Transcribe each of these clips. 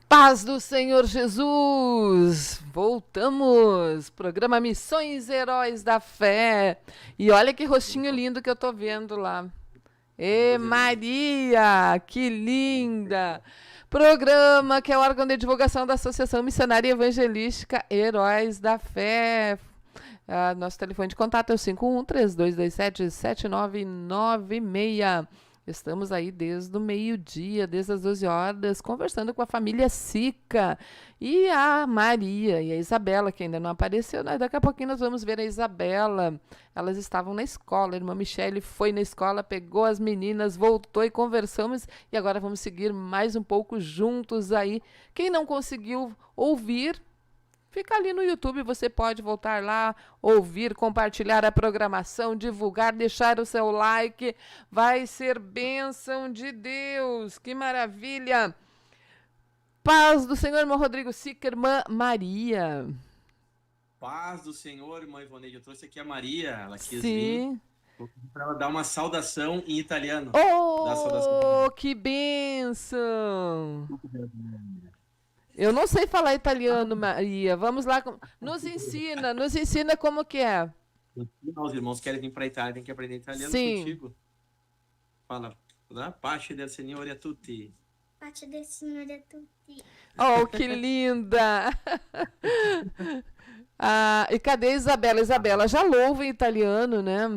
Paz do Senhor Jesus! Voltamos! Programa Missões Heróis da Fé. E olha que rostinho lindo que eu tô vendo lá. Ê, Meus irmãos. Maria! Que linda! Programa que é o órgão de divulgação da Associação Missionária Evangelística Heróis da Fé. Nosso telefone de contato é o 51-3227-7996. Estamos aí desde o meio-dia, desde as 12 horas, conversando com a família Sica e a Maria e a Isabela, que ainda não apareceu. Daqui a pouquinho nós vamos ver a Isabela. Elas estavam na escola, a irmã Michele foi na escola, pegou as meninas, voltou e conversamos. E agora vamos seguir mais um pouco juntos aí. Quem não conseguiu ouvir, fica ali no YouTube, você pode voltar lá, ouvir, compartilhar a programação, divulgar, deixar o seu like. Vai ser bênção de Deus. Que maravilha. Paz do Senhor, irmão Rodrigo Sica, irmã Maria. Paz do Senhor, irmã Ivoneide. Eu trouxe aqui a Maria, ela quis vir. Sim. Vou pedir para ela dar uma saudação em italiano. Dá a saudação. Oh, que bênção. Eu não sei falar italiano, Maria. Vamos lá. Nos ensina como que é. Os irmãos querem vir para a Itália, tem que aprender italiano Sim. contigo. Fala, pace del Signore a tutti. Pace del Signore a tutti. Oh, que linda! E cadê a Isabela? Isabela já louva em italiano, né?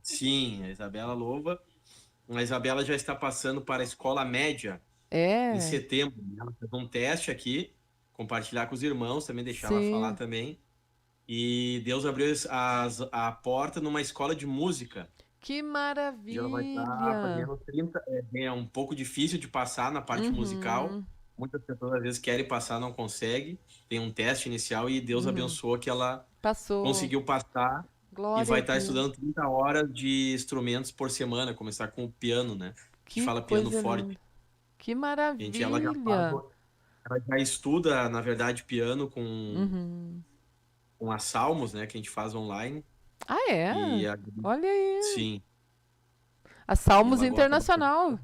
Sim, a Isabela louva. A Isabela já está passando para a escola média em setembro. Ela fez um teste aqui, compartilhar com os irmãos, também deixar ela falar também. E Deus abriu a porta numa escola de música. Que maravilha! E ela vai estar fazendo 30. É um pouco difícil de passar na parte musical. Muitas pessoas às vezes querem passar, não conseguem. Tem um teste inicial e Deus abençoou que ela conseguiu passar. Glória e vai a estar Deus. estudando 30 horas de instrumentos por semana. Começar com o piano, né? A gente fala piano forte. Linda. Que maravilha! Gente, ela já estuda, na verdade, piano com as Salmos, né? Que a gente faz online. Ah, é? Olha aí. Sim. A Salmos Internacional.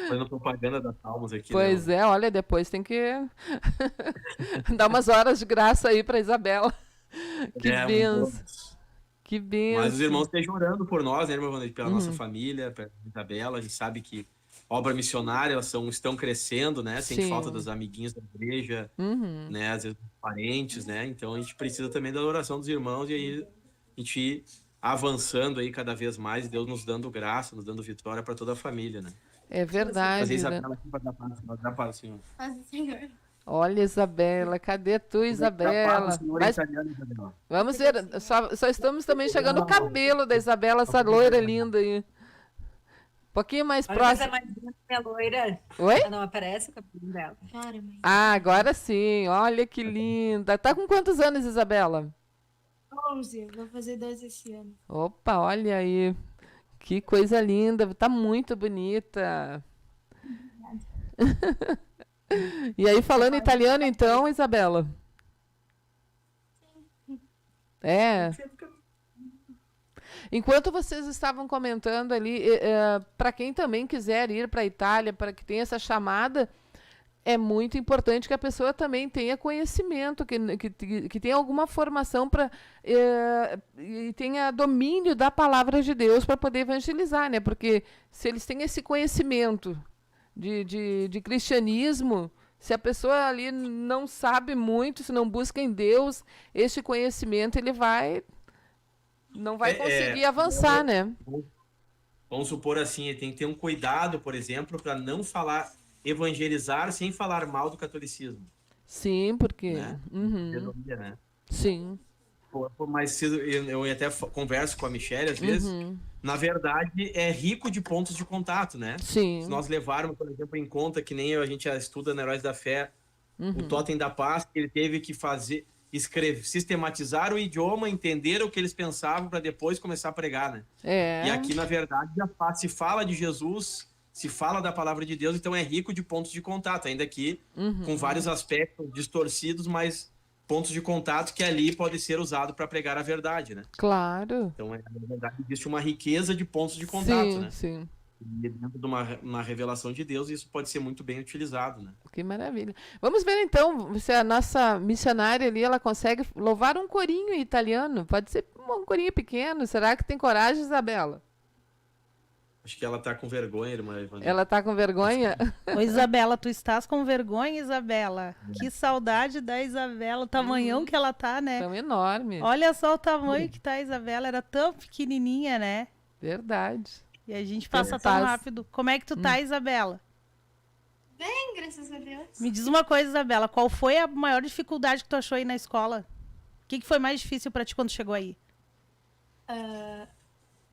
Fazendo propaganda das Salmos aqui. Pois né? olha, depois tem que dar umas horas de graça aí pra Isabela. Que benção. Que benção. Mas os irmãos estejam orando por nós, né, irmã Vanessa? Pela nossa família, pela Isabela. A gente sabe que obra missionária, elas estão crescendo, né? Sente falta dos amiguinhos da igreja, né? Às vezes parentes, né? Então a gente precisa também da oração dos irmãos e aí a gente avançando aí cada vez mais, Deus nos dando graça, nos dando vitória para toda a família, né? É verdade. Fazer Isabela aqui para dar paz, Senhor. Paz do Senhor. Olha, Isabela, cadê tu, Isabela? Mas vamos ver, só estamos também chegando no cabelo da Isabela, essa loira linda aí. Um pouquinho mais próximo. Mas é mais linda que a loira. Oi? Não aparece o cabelo dela. Claro, mãe. Agora sim, olha que linda. Tá com quantos anos, Isabela? 11, vou fazer 12 esse ano. Opa, olha aí. Que coisa linda, tá muito bonita. E aí, falando italiano então, Isabela? Enquanto vocês estavam comentando ali, para quem também quiser ir para a Itália, para que tenha essa chamada, é muito importante que a pessoa também tenha conhecimento, que tenha alguma formação e tenha domínio da palavra de Deus para poder evangelizar, né? Porque se eles têm esse conhecimento de cristianismo, se a pessoa ali não sabe muito, se não busca em Deus este conhecimento, ele não vai conseguir avançar, né? Vamos supor assim, ele tem que ter um cuidado, por exemplo, para não evangelizar sem falar mal do catolicismo. Sim, porque... Né? Né? Sim. Mas eu até converso com a Michelle, às vezes, na verdade, é rico de pontos de contato, né? Sim. Se nós levarmos, por exemplo, em conta que nem a gente já estuda na Heróis da Fé, o Totem da Paz, que ele teve que sistematizar o idioma, entender o que eles pensavam para depois começar a pregar, né? E aqui, na verdade, se fala de Jesus, se fala da palavra de Deus, então é rico de pontos de contato, ainda que com vários aspectos distorcidos, mas pontos de contato que ali pode ser usado para pregar a verdade, né? Claro. Então, na verdade, existe uma riqueza de pontos de contato, sim, né? Sim. dentro de uma revelação de Deus, isso pode ser muito bem utilizado, né? Que maravilha. Vamos ver então se a nossa missionária ali ela consegue louvar um corinho em italiano. Pode ser um corinho pequeno. Será que tem coragem, Isabela? Acho que ela tá com vergonha, irmã Evandro. Ela tá com vergonha? Ô, Isabela, tu estás com vergonha, Isabela? Que saudade da Isabela, o tamanhão que ela tá, né? Tão enorme. Olha só o tamanho que tá a Isabela, era tão pequenininha, né? Verdade. E a gente passa Então tão faz. rápido. Como é que tu tá, Isabela? Bem, graças a Deus. Me diz uma coisa, Isabela, qual foi a maior dificuldade que tu achou aí na escola? O que foi mais difícil pra ti quando chegou aí?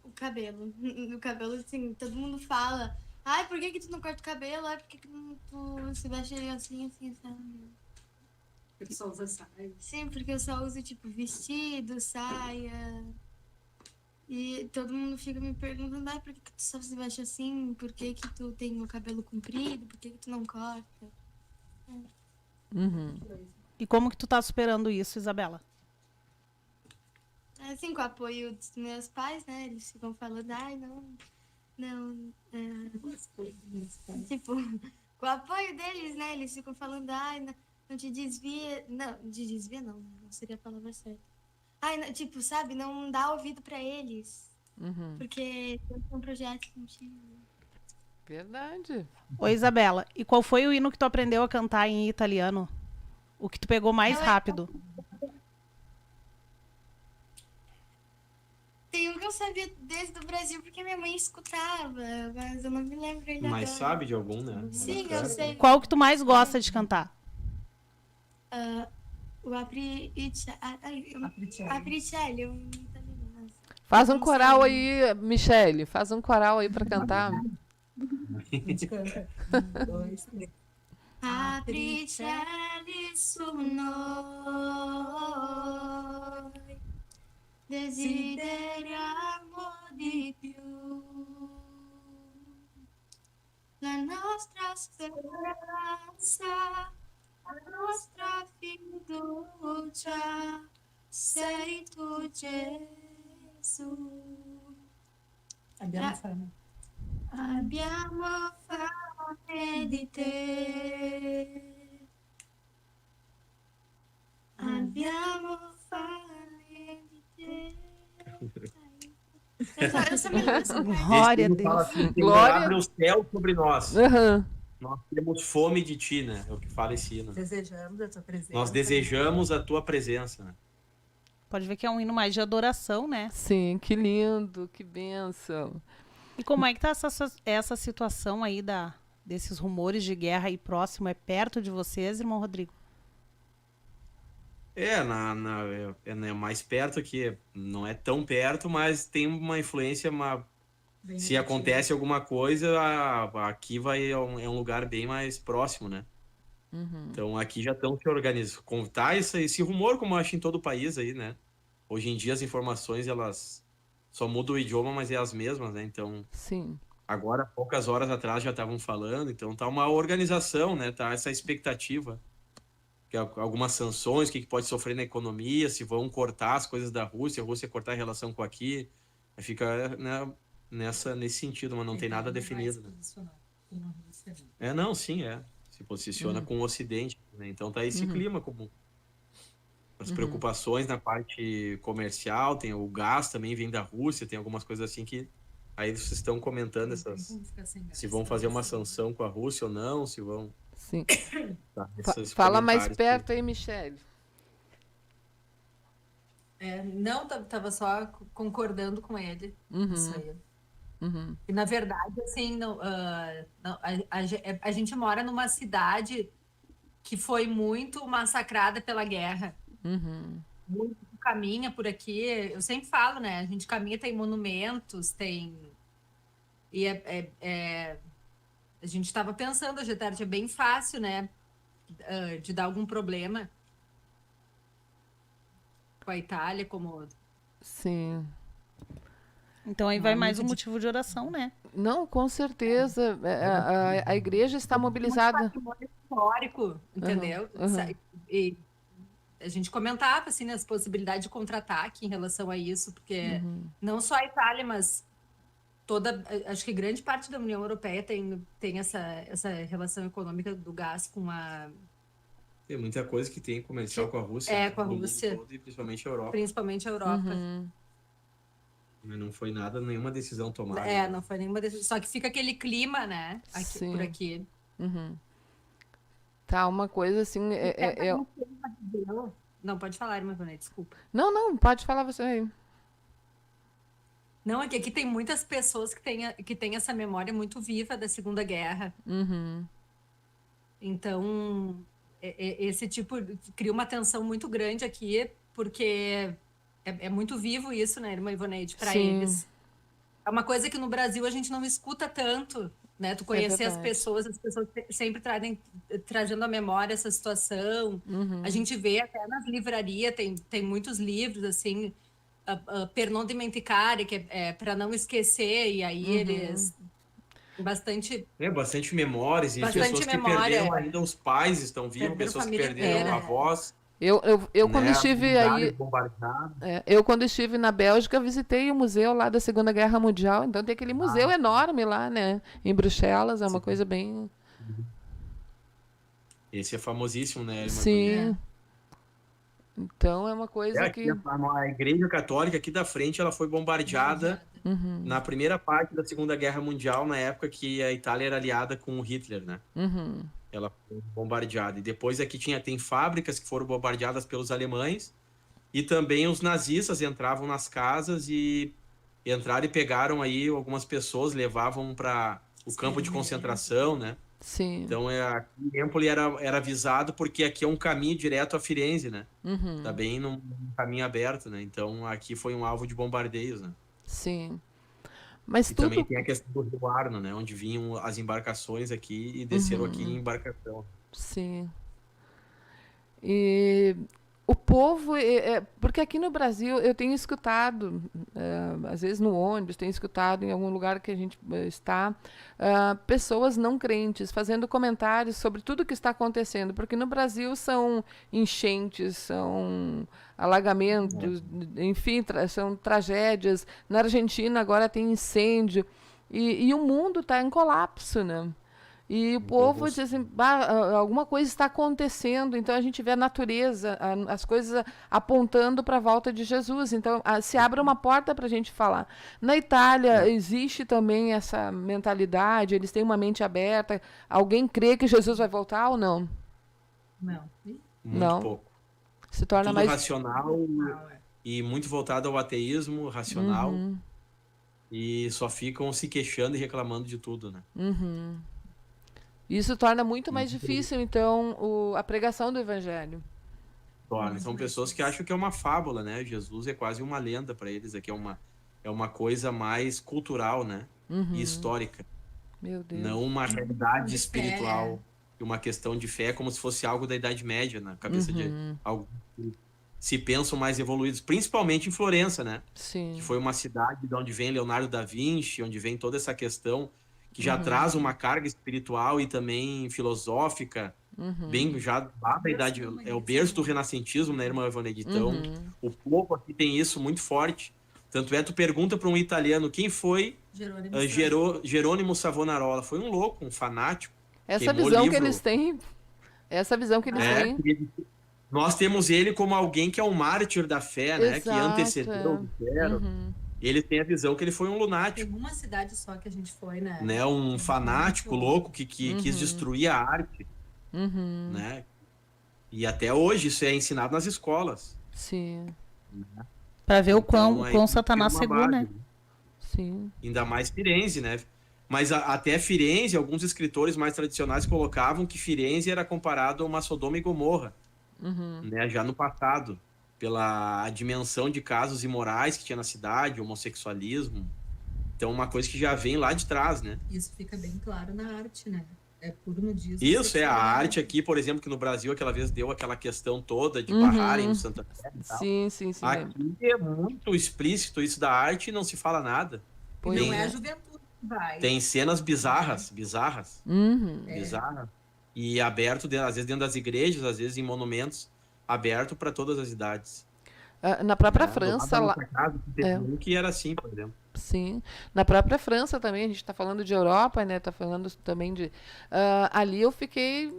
O cabelo. O cabelo, assim, todo mundo fala. Ai, por que que tu não corta o cabelo? Ai, por que que tu se veste assim, sabe? Porque só usa saia. Sim, porque eu só uso, tipo, vestido, saia. E todo mundo fica me perguntando, ai, por que que tu só se veste assim? Por que que tu tem o cabelo comprido? Por que que tu não corta? Uhum. E como que tu tá superando isso, Isabela? Assim, com o apoio dos meus pais, né? Eles ficam falando, ai, tipo, com o apoio deles, né? Eles ficam falando, ai, não te desvia. Não, de desvia não, né? Não seria a palavra certa. Ai, tipo, sabe, não dá ouvido pra eles. Uhum. Porque eu tenho um projeto contigo. Verdade. Ô, Isabela, e qual foi o hino que tu aprendeu a cantar em italiano? O que tu pegou mais rápido? Tem um que eu sabia desde o Brasil, porque minha mãe escutava, mas eu não me lembro ele Mas agora. sabe de algum, né? Sim, Bacana. eu sei. Qual que tu mais gosta de cantar? O Apricelli, eu não tô lembrando. Faz um coral aí, Michele. Faz um coral aí pra cantar. A gente canta. 1, 2, 3. Apricelli su noi, desideriamo di più. La nostra speranza, la nostra fiducia, sei tu, Gesù. Abbiamo fame. Abbiamo fame di te. Abbiamo fame di te. Eu só me lembro dessa parte. Glória a Esse fala Deus. assim, Senhor, Glória. abre o céu sobre nós. Aham. Nós temos fome de ti, né? É o que fala esse hino. Desejamos a tua presença. Nós desejamos a tua presença, né? Pode ver que é um hino mais de adoração, né? Sim, que lindo, que bênção. E como é que tá essa situação aí desses rumores de guerra aí próximo? É perto de vocês, irmão Rodrigo? É mais perto aqui. Não é tão perto, mas tem uma influência. Bem Se negativa. acontece alguma coisa, aqui é um lugar bem mais próximo, né? Uhum. Então aqui já estão se organizando. Contar esse rumor, como eu acho em todo o país aí, né? Hoje em dia as informações, elas só mudam o idioma, mas é as mesmas, né? Então, Sim. agora, poucas horas atrás já estavam falando, então tá uma organização, né? Tá essa expectativa. Que algumas sanções, o que pode sofrer na economia, se vão cortar as coisas da Rússia, a Rússia cortar a relação com aqui. Aí fica, né, nesse sentido, mas não tem nada definido, né? Não, sim, se posiciona com o Ocidente, né? Então tá esse clima comum. As preocupações na parte comercial, tem o gás também vem da Rússia, tem algumas coisas assim que aí vocês estão comentando se vão fazer uma sanção com a Rússia ou não, se vão. Sim. Tá, Fala mais perto aí, Michele. Não, tava só concordando com ele. Isso aí. Uhum. E, na verdade, assim, a gente mora numa cidade que foi muito massacrada pela guerra. Uhum. Muito caminha por aqui. Eu sempre falo, né? A gente caminha, tem monumentos, tem... E a gente estava pensando hoje à tarde, é bem fácil, né? De dar algum problema com a Itália, como... Sim. Então aí vai mais um motivo de oração, né? Não, com certeza. A igreja está mobilizada. Patrimônio histórico, entendeu? E a gente comentava, assim, as possibilidades de contra-ataque em relação a isso, porque não só a Itália, mas acho que grande parte da União Europeia tem essa relação econômica do gás com a... Tem muita coisa que tem comercial com a Rússia. Com a no mundo Rússia. todo, e principalmente a Europa. Principalmente a Europa. Mas não foi nenhuma decisão tomada. Não foi nenhuma decisão. Só que fica aquele clima, né? Por aqui. Tá, uma coisa assim... Não, pode falar, irmã Ivone, desculpa. Não, pode falar você aí. Não, é que aqui tem muitas pessoas que têm essa memória muito viva da Segunda Guerra. Então, esse tipo cria uma tensão muito grande aqui, porque é muito vivo isso, né, irmã Ivoneide, para eles. É uma coisa que no Brasil a gente não escuta tanto, né? Tu conhecer as pessoas sempre trazendo à memória essa situação. A gente vê até nas livrarias, tem muitos livros, assim... Per non dimenticare, que é para não esquecer, e aí eles bastante memórias, e pessoas que perderam ainda os pais estão vivos, pessoas que perderam avós. Eu quando estive aí, eu quando estive na Bélgica, visitei o museu lá da Segunda Guerra Mundial, então tem aquele museu enorme lá, né, em Bruxelas, é uma coisa bem... Esse é famosíssimo, né? Sim. Então é uma coisa que... A Igreja Católica aqui da frente, ela foi bombardeada na primeira parte da Segunda Guerra Mundial, na época que a Itália era aliada com o Hitler, né? Ela foi bombardeada. E depois aqui tem fábricas que foram bombardeadas pelos alemães, e também os nazistas entravam nas casas e entraram e pegaram aí algumas pessoas, levavam para o campo de concentração, né? Sim. Então, aqui Empoli era avisado porque aqui é um caminho direto a Firenze, né? Tá bem num caminho aberto, né? Então, aqui foi um alvo de bombardeios, né? Sim. Mas também tem a questão do Rio Arno, né? Onde vinham as embarcações aqui e desceram aqui em embarcação. Sim. E o povo... porque aqui no Brasil eu tenho escutado, às vezes no ônibus, tenho escutado em algum lugar que a gente está, pessoas não crentes fazendo comentários sobre tudo que está acontecendo, porque no Brasil são enchentes, são alagamentos, enfim, são tragédias. Na Argentina agora tem incêndio, e o mundo está em colapso, né? E o povo diz assim, alguma coisa está acontecendo, então a gente vê a natureza, as coisas apontando para a volta de Jesus, então se abre uma porta para a gente falar. Na Itália existe também essa mentalidade, eles têm uma mente aberta, alguém crê que Jesus vai voltar ou não? Não. Muito pouco. Se torna tudo mais racional e muito voltado ao ateísmo racional, e só ficam se queixando e reclamando de tudo, né? Isso torna muito mais difícil, então, a pregação do evangelho. São pessoas que acham que é uma fábula, né? Jesus é quase uma lenda para eles. Aqui é uma coisa mais cultural, né? E histórica. Meu Deus. Não uma realidade espiritual e uma questão de fé, como se fosse algo da Idade Média, na cabeça de algo que se pensam mais evoluídos, principalmente em Florença, né? Sim. Que foi uma cidade de onde vem Leonardo da Vinci, onde vem toda essa questão que já traz uma carga espiritual e também filosófica, bem já da idade, é o berço do renascentismo, né, irmã Ivoneide? Então, o povo aqui tem isso muito forte. Tanto tu pergunta para um italiano quem foi Jerônimo Savonarola. Foi um louco, um fanático. Essa visão que eles têm. Nós temos ele como alguém que é um mártir da fé, né? Exato, que antecedeu o Lutero. Ele tem a visão que ele foi um lunático. Tem uma cidade só que a gente foi, né? Um fanático louco que quis destruir a arte. Né? E até hoje isso é ensinado nas escolas. Sim. Para ver o quão Satanás cegou, né? Sim. Ainda mais Firenze, né? Mas até Firenze, alguns escritores mais tradicionais colocavam que Firenze era comparado a uma Sodoma e Gomorra, né? Já no passado, pela dimensão de casos imorais que tinha na cidade, homossexualismo. Então, uma coisa que já vem lá de trás, né? Isso fica bem claro na arte, né? É puro nudismo. Isso, a arte aqui, por exemplo, que no Brasil aquela vez deu aquela questão toda de barrarem no Santa Fé e tal. Sim. Aqui é muito explícito isso da arte e não se fala nada. Não é a juventude que vai. Tem cenas bizarras. Bizarras. E aberto, às vezes dentro das igrejas, às vezes em monumentos, aberto para todas as idades. Na própria né? Do lado França, da lá, nossa casa, teve um que era assim, por exemplo. sim. Na própria França também, a gente está falando de Europa, né? Tá falando também de. Ali eu fiquei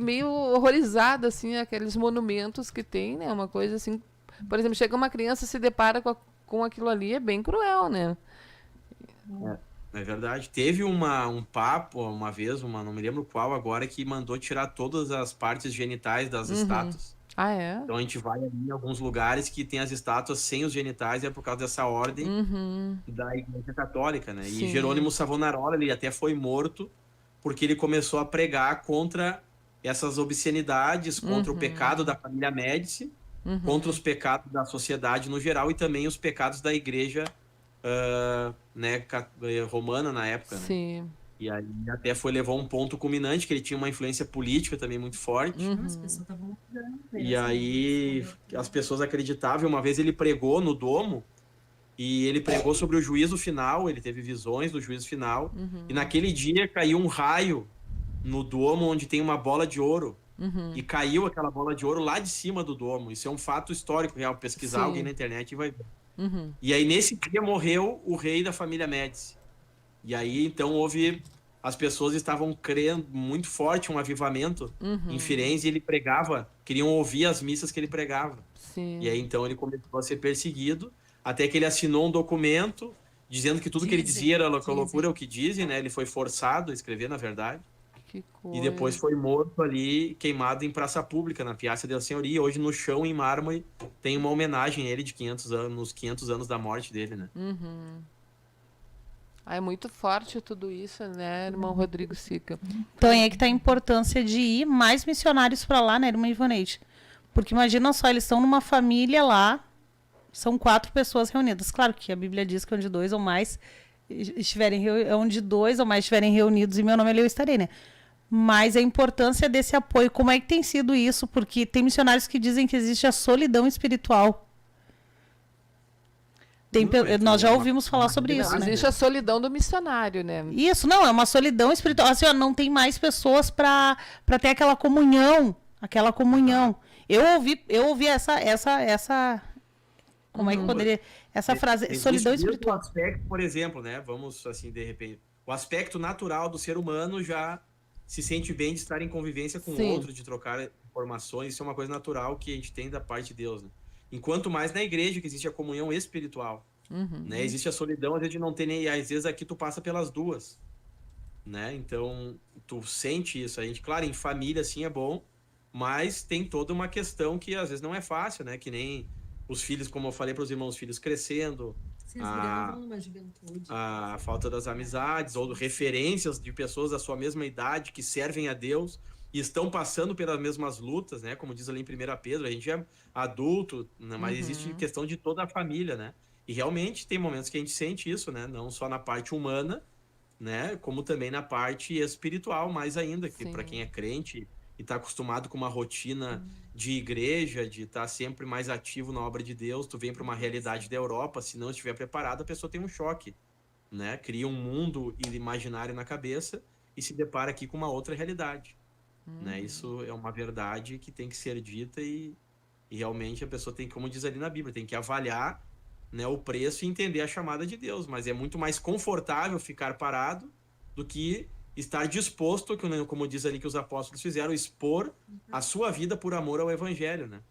meio horrorizada, assim, aqueles monumentos que tem, né? Uma coisa assim. Por exemplo, chega uma criança e se depara com aquilo ali, é bem cruel, né? É verdade. Teve um papo uma vez, não me lembro qual agora, que mandou tirar todas as partes genitais das estátuas. Ah, é? Então a gente vai ali em alguns lugares que tem as estátuas sem os genitais, é por causa dessa ordem da Igreja Católica, né? E Sim. Jerônimo Savonarola, ele até foi morto porque ele começou a pregar contra essas obscenidades, contra o pecado da família Médici, contra os pecados da sociedade no geral e também os pecados da Igreja né, romana na época, né? Sim. E aí até levou a um ponto culminante, que ele tinha uma influência política também muito forte. As pessoas estavam mudando. E aí as pessoas acreditavam. Uma vez ele pregou no Domo, e ele pregou sobre o juízo final, ele teve visões do juízo final, e naquele dia caiu um raio no Domo, onde tem uma bola de ouro, e caiu aquela bola de ouro lá de cima do Domo. Isso é um fato histórico real, pesquisar alguém na internet e vai ver. E aí nesse dia morreu o rei da família Médici. E aí então as pessoas estavam crendo muito forte um avivamento em Firenze, e ele pregava, queriam ouvir as missas que ele pregava. Sim. E aí então ele começou a ser perseguido, até que ele assinou um documento dizendo que tudo que ele dizia era loucura, o que dizem, né? Ele foi forçado a escrever, na verdade. Que coisa. E depois foi morto ali, queimado em praça pública, na Piazza della Signoria. Hoje no chão, em mármore, tem uma homenagem a ele de 500 anos, 500 anos da morte dele, né? É muito forte tudo isso, né, irmão Rodrigo Sica? Então aí é que tá a importância de ir mais missionários para lá, né, irmã Ivanete? Porque imagina só, eles estão numa família lá, são 4 pessoas reunidas. Claro que a Bíblia diz que onde 2 ou mais onde 2 ou mais estiverem reunidos em meu nome, ali eu estarei, né? Mas a importância desse apoio, como é que tem sido isso? Porque tem missionários que dizem que existe a solidão espiritual. Nós já ouvimos falar sobre isso, né? Existe a solidão do missionário, né? Isso, não, é uma solidão espiritual. Assim, ó, não tem mais pessoas para ter aquela comunhão. Eu ouvi essa como é que poderia... Essa frase, solidão espiritual. O aspecto, por exemplo, né? Vamos, assim, de repente... O aspecto natural do ser humano já se sente bem de estar em convivência com o outro, de trocar informações. Isso é uma coisa natural que a gente tem da parte de Deus, né? Enquanto mais na igreja, que existe a comunhão espiritual. Né? Existe a solidão, às vezes não tem nem... Às vezes aqui tu passa pelas duas. Né? Então, tu sente isso. A gente, claro, em família, assim, é bom, mas tem toda uma questão que às vezes não é fácil, né? Que nem os filhos, como eu falei para os irmãos, os filhos crescendo, a falta das amizades, ou referências de pessoas da sua mesma idade que servem a Deus e estão passando pelas mesmas lutas, né? Como diz ali em 1 Pedro, a gente é adulto, né? Mas existe questão de toda a família, né? E realmente tem momentos que a gente sente isso, né? Não só na parte humana, né? Como também na parte espiritual, mais ainda, que para quem é crente e está acostumado com uma rotina de igreja, de estar sempre mais ativo na obra de Deus, tu vem para uma realidade da Europa, se não estiver preparado, a pessoa tem um choque, né? Cria um mundo imaginário na cabeça e se depara aqui com uma outra realidade, né? Isso é uma verdade que tem que ser dita e realmente a pessoa tem, como diz ali na Bíblia, tem que avaliar, né, o preço e entender a chamada de Deus, mas é muito mais confortável ficar parado do que estar disposto, como diz ali que os apóstolos fizeram, expor a sua vida por amor ao evangelho, né?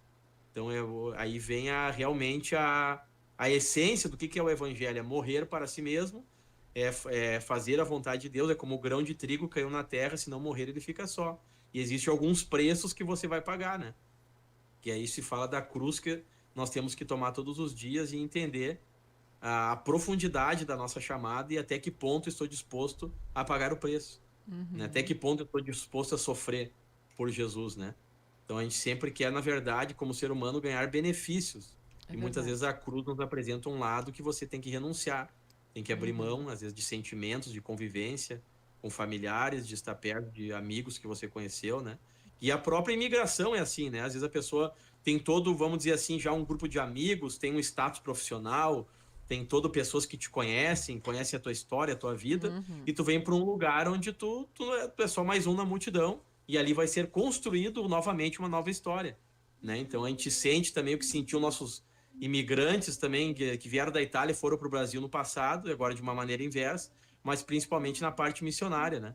Então aí vem realmente a essência do que é o evangelho, é morrer para si mesmo, é fazer a vontade de Deus, é como o grão de trigo caiu na terra, se não morrer ele fica só. E existem alguns preços que você vai pagar, né? Que aí se fala da cruz que nós temos que tomar todos os dias e entender a profundidade da nossa chamada e até que ponto estou disposto a pagar o preço, né? Até que ponto eu estou disposto a sofrer por Jesus, né? Então a gente sempre quer, na verdade, como ser humano, ganhar benefícios. E muitas vezes a cruz nos apresenta um lado que você tem que renunciar, tem que abrir mão, às vezes, de sentimentos, de convivência com familiares, de estar perto de amigos que você conheceu, né? E a própria imigração é assim, né? Às vezes a pessoa tem todo, vamos dizer assim, já um grupo de amigos, tem um status profissional, tem todo pessoas que te conhecem a tua história, a tua vida, e tu vem para um lugar onde tu é só mais um na multidão, e ali vai ser construído novamente uma nova história. né? Então a gente sente também o que sentiu nossos imigrantes também que vieram da Itália e foram para o Brasil no passado, agora de uma maneira inversa, mas principalmente na parte missionária, né?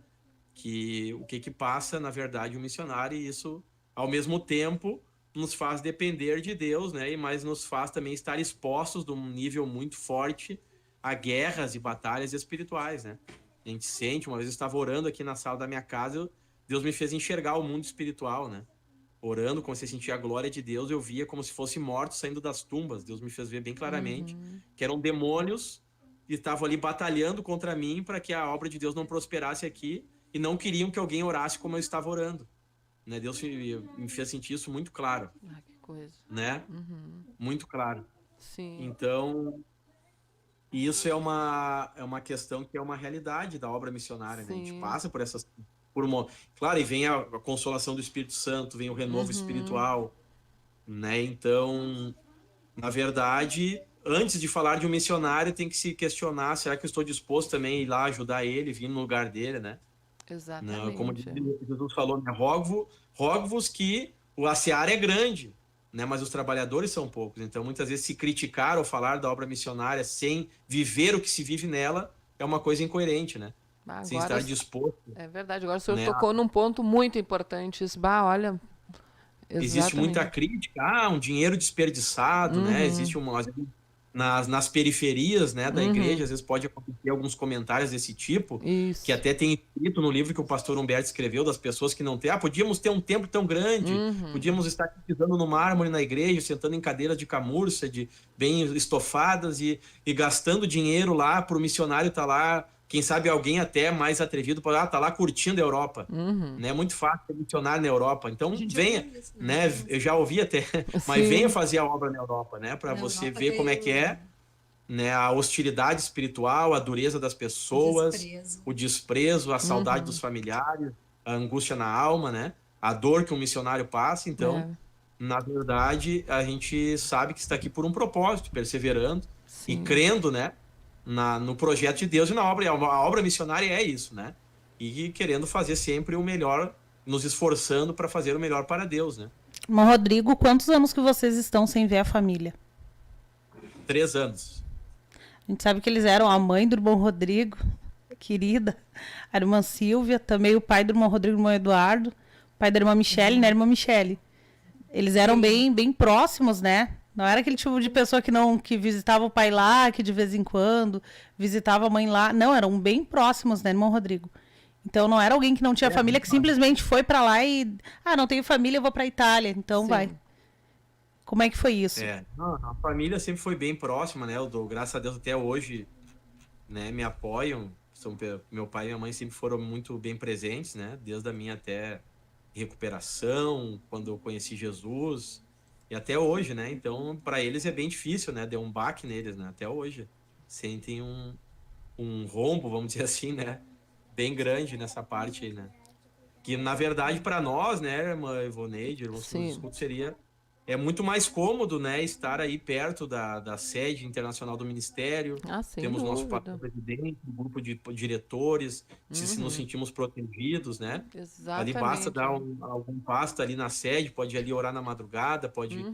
Que o que passa, na verdade, o missionário, e isso, ao mesmo tempo, nos faz depender de Deus, né? Mas nos faz também estar expostos de um nível muito forte a guerras e batalhas espirituais, né? A gente sente, uma vez eu estava orando aqui na sala da minha casa, Deus me fez enxergar o mundo espiritual, né? Orando, como se sentia a glória de Deus, eu via como se fossem mortos saindo das tumbas. Deus me fez ver bem claramente que eram demônios que estavam ali batalhando contra mim para que a obra de Deus não prosperasse aqui e não queriam que alguém orasse como eu estava orando. Né? Deus me fez sentir isso muito claro. Ah, que coisa. Né? Muito claro. Sim. Então, isso é uma questão que é uma realidade da obra missionária. Né? A gente passa por essas... Claro, e vem a consolação do Espírito Santo, vem o renovo espiritual. Né? Então, na verdade, antes de falar de um missionário, tem que se questionar, será que eu estou disposto também a ir lá ajudar ele, vir no lugar dele, né? Exatamente. Não, como Jesus falou, né? Rogo-vos que a seara é grande, né? Mas os trabalhadores são poucos. Então, muitas vezes, se criticar ou falar da obra missionária sem viver o que se vive nela é uma coisa incoerente, né? Agora, sem estar disposto. É verdade. Agora o senhor né? tocou num ponto muito importante. Isso, olha... Existe muita crítica, um dinheiro desperdiçado, né? Existe nas periferias, né, da igreja, às vezes pode acontecer alguns comentários desse tipo, que até tem escrito no livro que o pastor Humberto escreveu, das pessoas que não têm, podíamos ter um templo tão grande, podíamos estar pisando no mármore na igreja, sentando em cadeiras de camurça, bem estofadas e gastando dinheiro lá para o missionário estar lá, quem sabe alguém até mais atrevido para tá lá curtindo a Europa, né? É muito fácil ser missionário na Europa, então venha, isso, né? Eu já ouvi até, mas venha fazer a obra na Europa, né? Para você Europa ver como é que é, né? A hostilidade espiritual, a dureza das pessoas, o desprezo, a saudade dos familiares, a angústia na alma, né? A dor que um missionário passa. Então, na verdade, a gente sabe que está aqui por um propósito, perseverando e crendo, né? No projeto de Deus e na obra. A obra missionária é isso, né? E querendo fazer sempre o melhor, nos esforçando para fazer o melhor para Deus, né? Irmão Rodrigo, quantos anos que vocês estão sem ver a família? 3 anos. A gente sabe que eles eram a mãe do irmão Rodrigo, querida, a irmã Silvia, também o pai do irmão Rodrigo, o irmão Eduardo, o pai da irmã Michele, né, irmã Michele. Eles eram bem próximos, né? Não era aquele tipo de pessoa que visitava o pai lá, que de vez em quando visitava a mãe lá. Não, eram bem próximos, né, irmão Rodrigo? Então não era alguém que não tinha família, que simplesmente foi para lá e... não tenho família, eu vou para Itália, então vai. Como é que foi isso? A família sempre foi bem próxima, né? Graças a Deus até hoje, né, me apoiam. Meu pai e minha mãe sempre foram muito bem presentes, né? Desde a minha até recuperação, quando eu conheci Jesus... E até hoje, né? Então, para eles é bem difícil, né? Deu um baque neles, né? Até hoje. Sentem um rombo, vamos dizer assim, né? Bem grande nessa parte aí, né? Que, na verdade, para nós, né, irmã Ivoneide, seria... É muito mais cômodo, né? Estar aí perto da sede internacional do Ministério. Temos nosso pastor presidente, um grupo de diretores, se nos sentimos protegidos, né? Exatamente. Ali basta dar algum pasto ali na sede, pode ir ali orar na madrugada, pode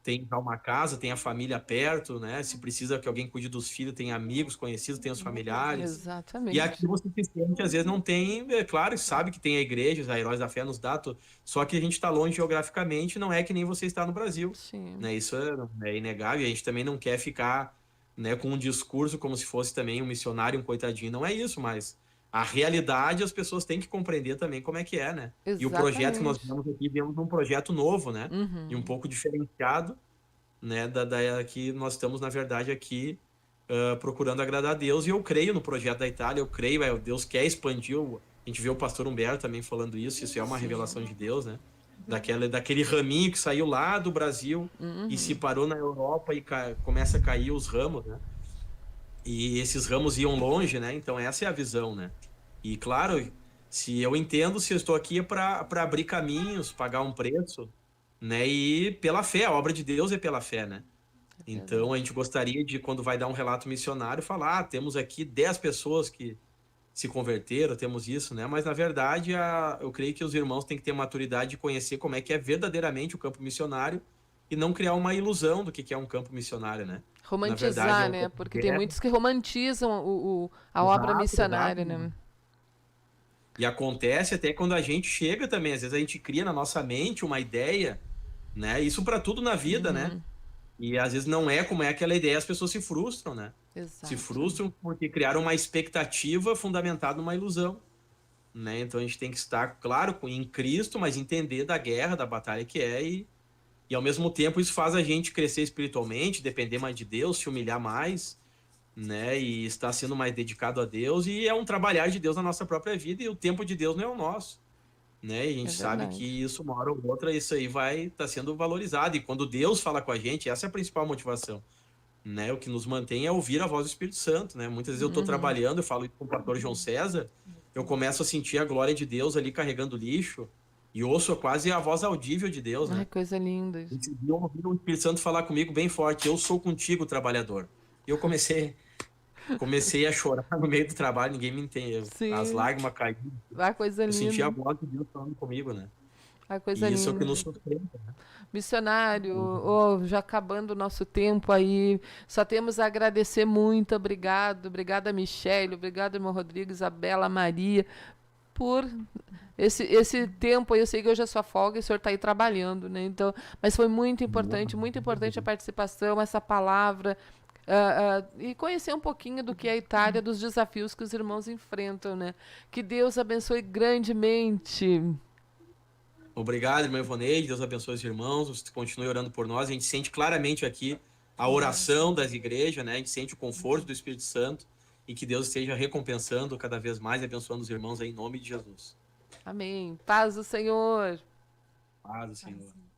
ter uma casa, tem a família perto, né? Se precisa que alguém cuide dos filhos, tem amigos conhecidos, tem os familiares. Exatamente. E aqui você se sente, às vezes não tem, é claro, sabe que tem a igreja, a Heróis da Fé nos dá, só que a gente está longe geograficamente, não é que nem você está no Brasil. Né? Isso é inegável, a gente também não quer ficar, né, com um discurso como se fosse também um missionário, um coitadinho, não é isso, mas a realidade as pessoas têm que compreender também como é que é, né? Exatamente. E o projeto que nós vemos um projeto novo, né? E um pouco diferenciado, né? Que nós estamos, na verdade, aqui procurando agradar a Deus, e eu creio no projeto da Itália, eu creio, Deus quer expandir, a gente vê o pastor Humberto também falando isso é uma revelação de Deus, né? Daquele raminho que saiu lá do Brasil e se parou na Europa e começa a cair os ramos, né? E esses ramos iam longe, né? Então essa é a visão, né? E claro, se eu estou aqui para abrir caminhos, pagar um preço, né? E pela fé, a obra de Deus é pela fé, né? Então a gente gostaria de, quando vai dar um relato missionário, falar, temos aqui 10 pessoas que se converteram, temos isso, né? Mas, na verdade, eu creio que os irmãos têm que ter maturidade de conhecer como é que é verdadeiramente o campo missionário e não criar uma ilusão do que é um campo missionário, né? Na verdade, é Romantizar, um né? campo Porque de tem guerra. muitos que romantizam a obra Exato, missionária, exato. né? E acontece até quando a gente chega também, às vezes a gente cria na nossa mente uma ideia, né? Isso para tudo na vida, né? E às vezes não é como é aquela ideia, as pessoas se frustram, né? Se Exato. frustram porque criaram uma expectativa fundamentada numa ilusão, né? Então a gente tem que estar, claro, em Cristo, mas entender da guerra, da batalha que é e ao mesmo tempo isso faz a gente crescer espiritualmente, depender mais de Deus, se humilhar mais, né? E estar sendo mais dedicado a Deus e é um trabalhar de Deus na nossa própria vida e o tempo de Deus não é o nosso, né? E a gente É sabe verdade. que isso uma hora ou outra isso aí vai estar sendo valorizado e quando Deus fala com a gente, essa é a principal motivação, né? O que nos mantém é ouvir a voz do Espírito Santo, né? Muitas vezes eu estou trabalhando, eu falo isso com o pastor João César, eu começo a sentir a glória de Deus ali carregando lixo e ouço quase a voz audível de Deus, Ai, né? coisa linda. Esse dia eu ouvi o Espírito Santo falar comigo bem forte, eu sou contigo, trabalhador. E eu comecei a chorar no meio do trabalho, ninguém me entende, as Sim. lágrimas caíram. Ah, coisa Eu senti a linda. voz de Deus falando comigo, né? Ah, coisa E isso é o que linda. nos sustenta. Missionário, oh, já acabando o nosso tempo aí, só temos a agradecer muito, obrigado, obrigada Michele, obrigado irmão Rodrigo, Isabela, Maria, por esse tempo aí. Eu sei que hoje é sua folga e o senhor está aí trabalhando, né? Então, mas foi muito importante a participação, essa palavra, e conhecer um pouquinho do que é a Itália, dos desafios que os irmãos enfrentam, né? Que Deus abençoe grandemente. Obrigado, irmã Ivoneide, Deus abençoe os irmãos, continue orando por nós, a gente sente claramente aqui a oração das igrejas, né? A gente sente o conforto do Espírito Santo e que Deus esteja recompensando cada vez mais e abençoando os irmãos aí, em nome de Jesus. Amém. Paz do Senhor. Paz do Senhor.